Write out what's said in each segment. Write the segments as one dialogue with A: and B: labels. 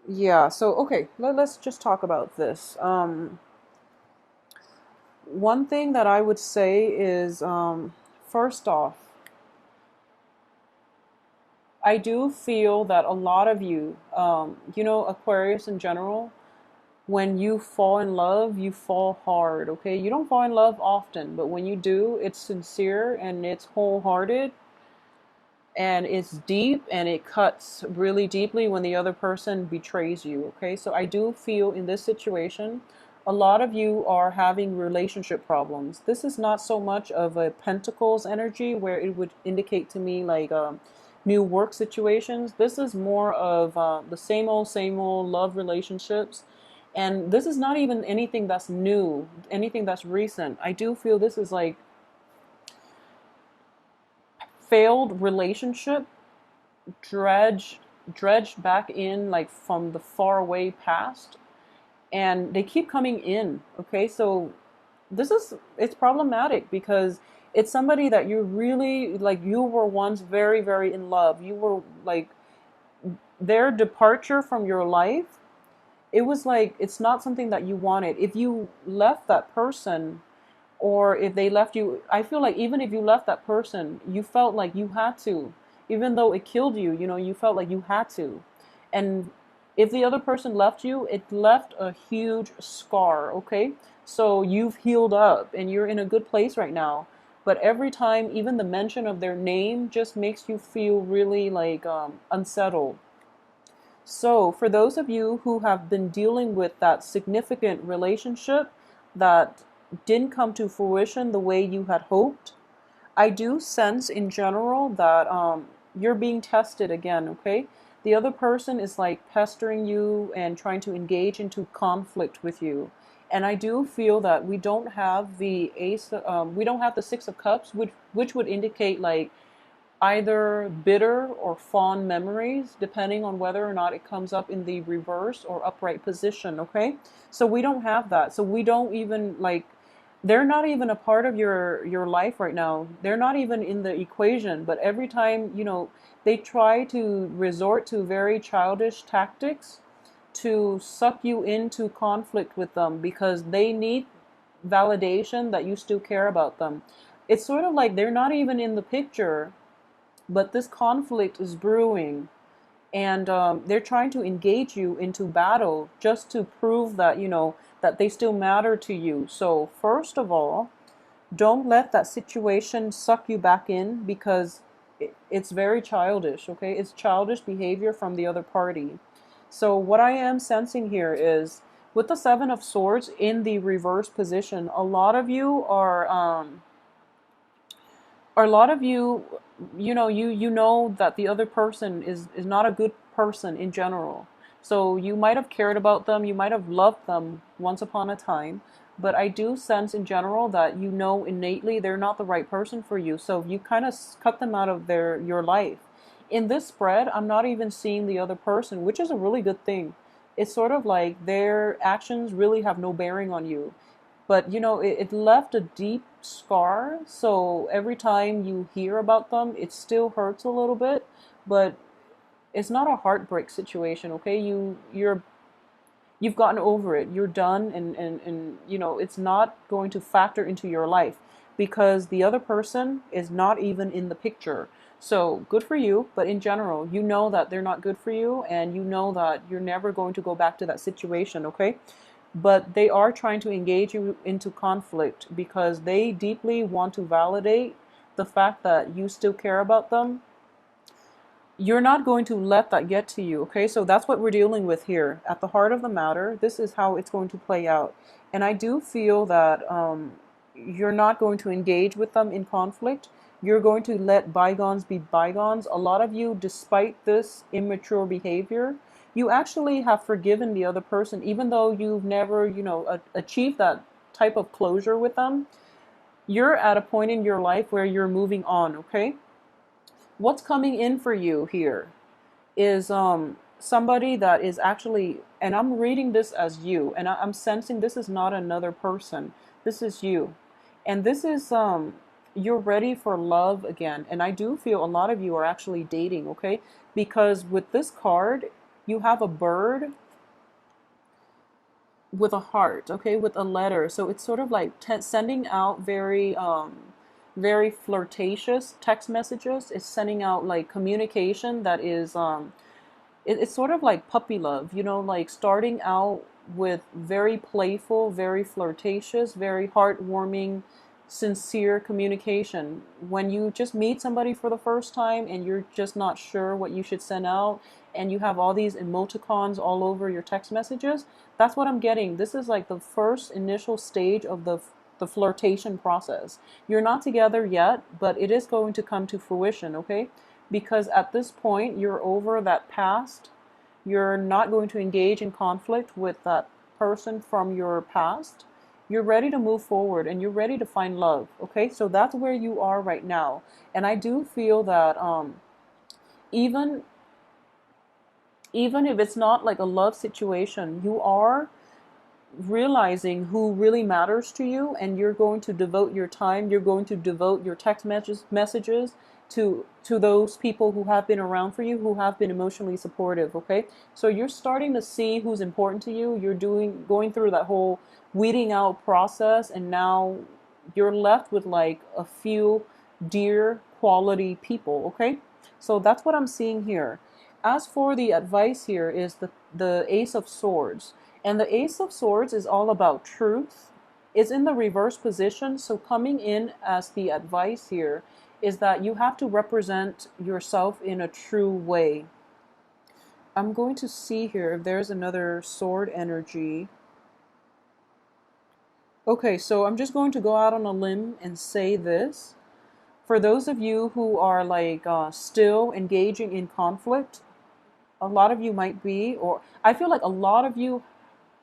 A: Yeah, so okay, let's just talk about this. One thing that I would say is, first off, I do feel that a lot of you, Aquarius in general, when you fall in love, you fall hard, okay? You don't fall in love often, but when you do, it's sincere and it's wholehearted and it's deep and it cuts really deeply when the other person betrays you, okay? So I do feel in this situation, a lot of you are having relationship problems. This is not so much of a pentacles energy where it would indicate to me like new work situations. This is more of the same old love relationships. And this is not even anything that's new, anything that's recent. I do feel this is like failed relationship dredge dredged back in like from the far away past, and they keep coming in, okay? So this is, it's problematic because it's somebody that you really like, you were once very very in love, you were like, their departure from your life, it was like it's not something that you wanted. If you left that person, or if they left you, I feel like even if you left that person, you felt like you had to, even though it killed you, you felt like you had to. And if the other person left you, it left a huge scar, okay? So you've healed up and you're in a good place right now. But every time, even the mention of their name just makes you feel really like unsettled. So, for those of you who have been dealing with that significant relationship that didn't come to fruition the way you had hoped, I do sense in general that you're being tested again, okay? The other person is like pestering you and trying to engage into conflict with you. And I do feel that we don't have the we don't have the Six of Cups, which would indicate like either bitter or fond memories, depending on whether or not it comes up in the reverse or upright position, okay? So we don't have that. So we don't even like, they're not even a part of your life right now. They're not even in the equation, but every time, they try to resort to very childish tactics to suck you into conflict with them because they need validation that you still care about them. It's sort of like they're not even in the picture, but this conflict is brewing, and they're trying to engage you into battle just to prove that that they still matter to you. So first of all, don't let that situation suck you back in because it's very childish, okay? It's childish behavior from the other party. So what I am sensing here is, with the Seven of Swords in the reverse position, a lot of you, you know that the other person is not a good person in general. So you might have cared about them, you might have loved them once upon a time, but I do sense in general that you know innately they're not the right person for you. So you kind of cut them out of your life. In this spread, I'm not even seeing the other person, which is a really good thing. It's sort of like their actions really have no bearing on you, but it left a deep scar, so every time you hear about them it still hurts a little bit, but it's not a heartbreak situation, okay? You've gotten over it, you're done, and it's not going to factor into your life because the other person is not even in the picture. So good for you, but in general, you know that they're not good for you, and you know that you're never going to go back to that situation, okay? But they are trying to engage you into conflict because they deeply want to validate the fact that you still care about them. You're not going to let that get to you, okay? So that's what we're dealing with here. At the heart of the matter, this is how it's going to play out. And I do feel that you're not going to engage with them in conflict. You're going to let bygones be bygones. A lot of you, despite this immature behavior, you actually have forgiven the other person, even though you've never, achieved that type of closure with them. You're at a point in your life where you're moving on, okay? What's coming in for you here is somebody that is actually, and I'm reading this as you, and I'm sensing this is not another person, this is you, and this is you're ready for love again. And I do feel a lot of you are actually dating, okay? Because with this card, you have a bird with a heart, okay, with a letter. So it's sort of like sending out very flirtatious text messages. It's sending out like communication that is it's sort of like puppy love, you know, like starting out with very playful, very flirtatious, very heartwarming, sincere communication. When you just meet somebody for the first time and you're just not sure what you should send out, and you have all these emoticons all over your text messages, that's what I'm getting. This is like the first initial stage of the flirtation process. You're not together yet, but it is going to come to fruition, okay? Because at this point, you're over that past. You're not going to engage in conflict with that person from your past. You're ready to move forward and you're ready to find love, okay? So that's where you are right now. And I do feel that even even if it's not like a love situation, you are realizing who really matters to you, and you're going to devote your time, you're going to devote your text messages to those people who have been around for you, who have been emotionally supportive, okay? So you're starting to see who's important to you. You're going through that whole weeding out process, and now you're left with like a few dear quality people, okay? So that's what I'm seeing here. As for the advice here is the Ace of Swords. And the Ace of Swords is all about truth. It's in the reverse position. So coming in as the advice here is that you have to represent yourself in a true way. I'm going to see here if there's another sword energy. Okay, so I'm just going to go out on a limb and say this. For those of you who are like still engaging in conflict, a lot of you might be, or I feel like a lot of you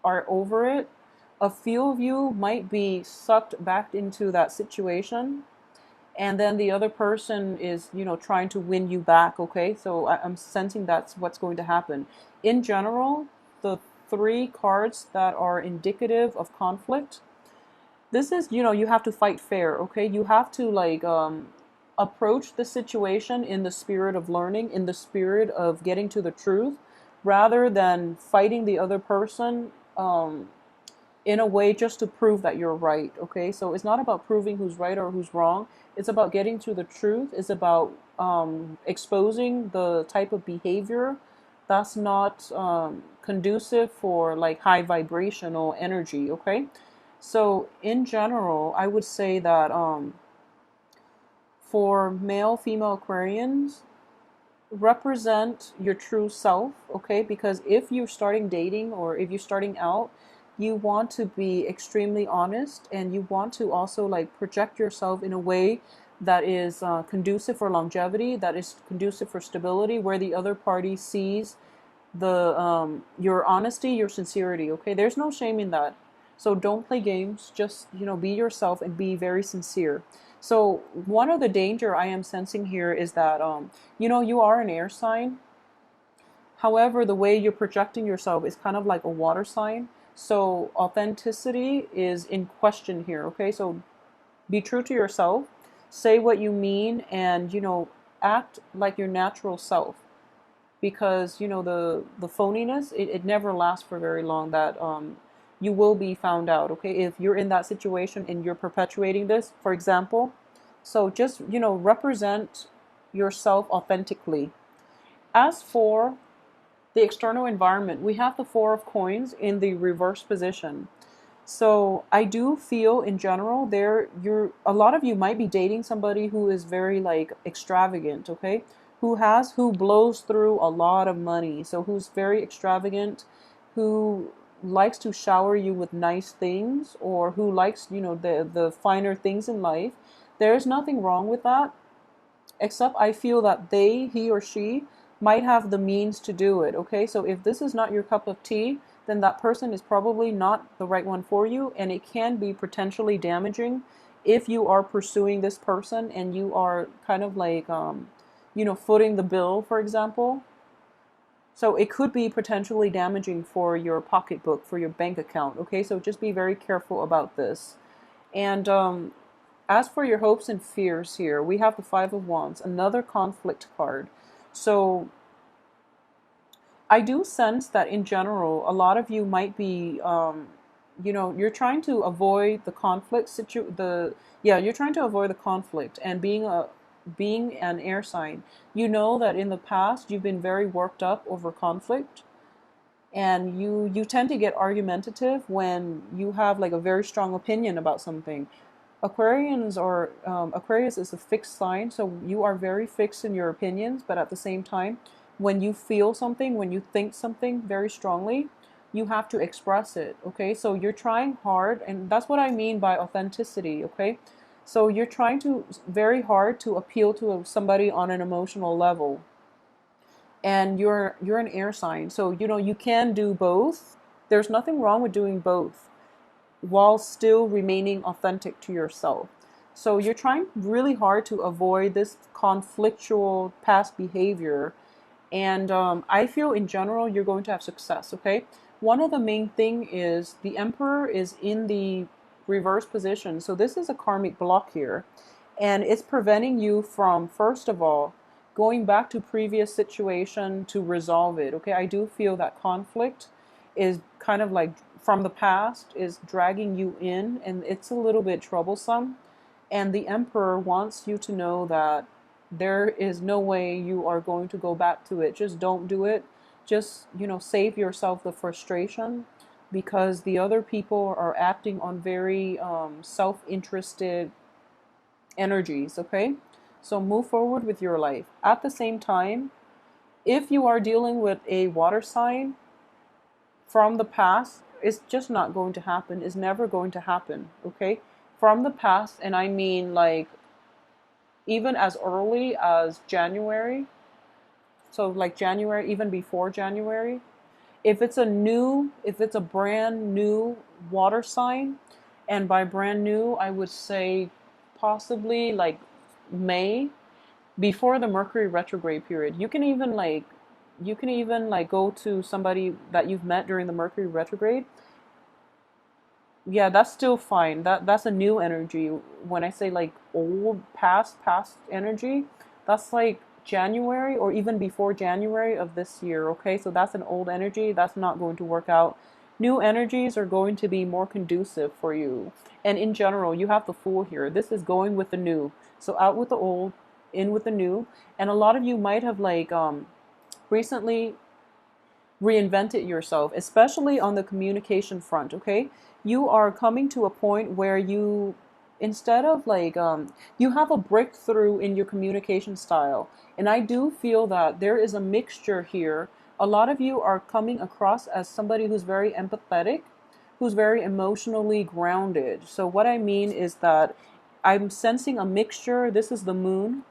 A: are over it. A few of you might be sucked back into that situation, and then the other person is, you know, trying to win you back, okay? So I'm sensing that's what's going to happen. In general, the three cards that are indicative of conflict, this is, you know, you have to fight fair, okay? You have to like approach the situation in the spirit of learning, in the spirit of getting to the truth, rather than fighting the other person in a way just to prove that you're right, okay? So it's not about proving who's right or who's wrong. It's about getting to the truth. It's about exposing the type of behavior that's not conducive for like high vibrational energy, okay? So in general, I would say that for male, female Aquarians, represent your true self, okay? Because if you're starting dating or if you're starting out, you want to be extremely honest, and you want to also like project yourself in a way that is conducive for longevity, that is conducive for stability, where the other party sees the your honesty, your sincerity, okay? There's no shame in that. So don't play games, just, you know, be yourself and be very sincere. So one of the danger I am sensing here is that you know, you are an air sign. However, the way you're projecting yourself is kind of like a water sign. So authenticity is in question here, okay? So be true to yourself, say what you mean, and, you know, act like your natural self. Because, you know, the phoniness, it never lasts for very long. That you will be found out, okay? If you're in that situation and you're perpetuating this, for example. So just, you know, represent yourself authentically. As for the external environment, we have the Four of Coins in the reverse position. So I do feel in general a lot of you might be dating somebody who is very like extravagant, okay? Who blows through a lot of money. So who's very extravagant, who likes to shower you with nice things, or who likes, you know, the finer things in life. There's nothing wrong with that, except I feel that he or she might have the means to do it, okay? So if this is not your cup of tea, then that person is probably not the right one for you, and it can be potentially damaging if you are pursuing this person and you are kind of like, you know, footing the bill, for example. So it could be potentially damaging for your pocketbook, for your bank account, okay? So just be very careful about this. And as for your hopes and fears here, we have the Five of Wands, another conflict card. So I do sense that in general, a lot of you might be, you're trying to avoid the conflict you're trying to avoid the conflict, and being an air sign, you know that in the past you've been very worked up over conflict, and you tend to get argumentative when you have like a very strong opinion about something. Aquarius is a fixed sign, so you are very fixed in your opinions, but at the same time, when you feel something, when you think something very strongly, you have to express it, okay? So you're trying hard, and that's what I mean by authenticity, okay? So you're trying to very hard to appeal to somebody on an emotional level, and you're an air sign, so you can do both. There's nothing wrong with doing both while still remaining authentic to yourself. So you're trying really hard to avoid this conflictual past behavior. And I feel in general you're going to have success, okay? One of the main thing is the Emperor is in the reverse position. So this is a karmic block here. And it's preventing you from, first of all, going back to previous situation to resolve it, okay? I do feel that conflict is kind of like from the past is dragging you in, and it's a little bit troublesome. And the Emperor wants you to know that there is no way you are going to go back to it. Just don't do it. Just, save yourself the frustration, because the other people are acting on very self-interested energies, okay? So move forward with your life. At the same time, if you are dealing with a water sign from the past, it's just not going to happen. It's never going to happen, okay? From the past, and I mean like even as early as January. So like January, even before January. If it's a brand new water sign, and by brand new, I would say possibly like May, before the Mercury retrograde period. You can even like go to somebody that you've met during the Mercury retrograde. Yeah, that's still fine. That's a new energy. When I say like old past energy, that's like January or even before January of this year, okay? So that's an old energy. That's not going to work out. New energies are going to be more conducive for you. And in general, you have the Fool here. This is going with the new. So out with the old, in with the new. And a lot of you might have like recently reinvented yourself, especially on the communication front, okay? You are coming to a point where instead of like, you have a breakthrough in your communication style. And I do feel that there is a mixture here. A lot of you are coming across as somebody who's very empathetic, who's very emotionally grounded. So what I mean is that I'm sensing a mixture. This is the moon.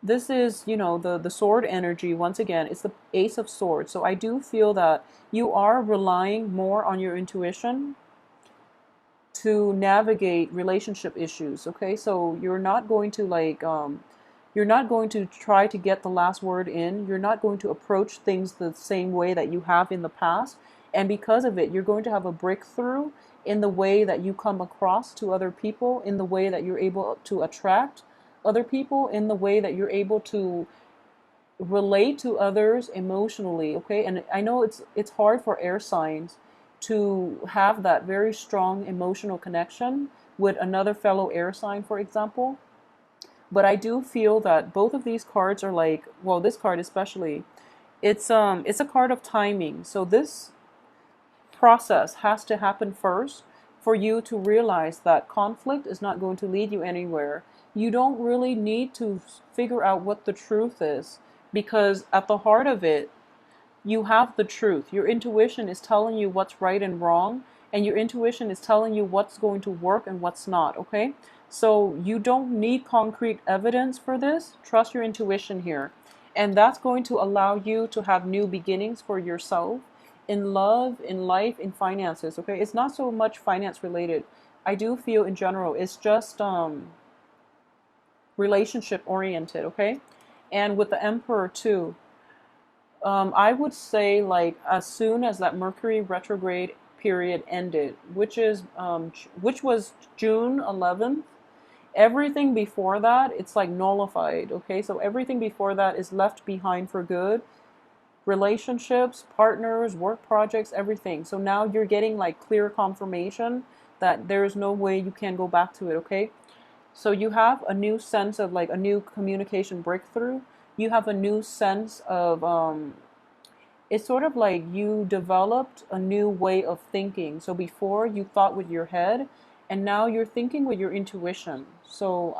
A: This is, the sword energy. Once again, it's the Ace of Swords. So I do feel that you are relying more on your intuition to navigate relationship issues, okay? So you're not going to like you're not going to try to get the last word in. You're not going to approach things the same way that you have in the past. And because of it, you're going to have a breakthrough in the way that you come across to other people, in the way that you're able to attract other people, in the way that you're able to relate to others emotionally, okay? And I know it's hard for air signs to have that very strong emotional connection with another fellow air sign, for example. But I do feel that both of these cards are like, well, this card especially, it's a card of timing. So this process has to happen first for you to realize that conflict is not going to lead you anywhere. You don't really need to figure out what the truth is, because at the heart of it, you have the truth. Your intuition is telling you what's right and wrong, and your intuition is telling you what's going to work and what's not, okay? So you don't need concrete evidence for this. Trust your intuition here. And that's going to allow you to have new beginnings for yourself in love, in life, in finances, okay? It's not so much finance related. I do feel in general, it's just relationship oriented, okay? And with the Emperor too, I would say like as soon as that Mercury retrograde period ended, which was June 11th, everything before that, it's like nullified, okay? So everything before that is left behind for good. relationships, partners, work projects, everything. So now you're getting like clear confirmation that there is no way you can go back to it, okay? So you have a new sense of like a new communication breakthrough. You have a new sense of it's sort of like you developed a new way of thinking. So before you thought with your head, and now you're thinking with your intuition. So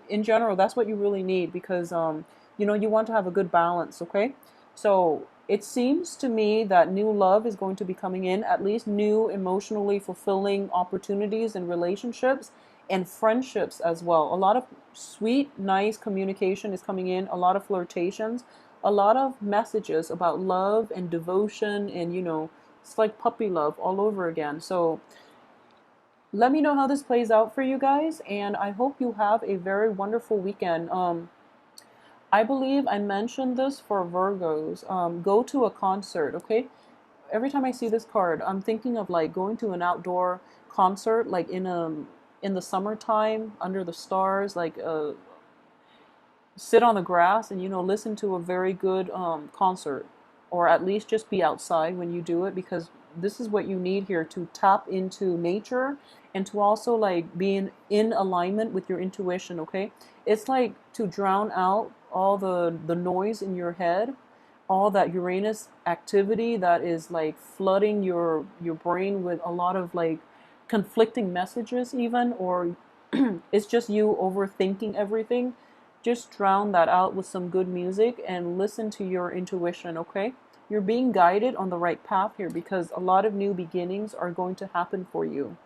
A: in general, that's what you really need because, you want to have a good balance, okay? So it seems to me that new love is going to be coming in, at least new emotionally fulfilling opportunities and relationships and friendships as well. A lot of sweet, nice communication is coming in, a lot of flirtations, a lot of messages about love and devotion and it's like puppy love all over again. So let me know how this plays out for you guys, and I hope you have a very wonderful weekend. I believe I mentioned this for Virgos. Go to a concert, okay? Every time I see this card, I'm thinking of like going to an outdoor concert, like in the summertime under the stars, like sit on the grass and listen to a very good concert, or at least just be outside when you do it, because this is what you need here to tap into nature and to also like be in alignment with your intuition, okay? It's like to drown out all the noise in your head, all that Uranus activity that is like flooding your brain with a lot of like conflicting messages even, or it's just you overthinking everything. Just drown that out with some good music and listen to your intuition, okay? You're being guided on the right path here because a lot of new beginnings are going to happen for you.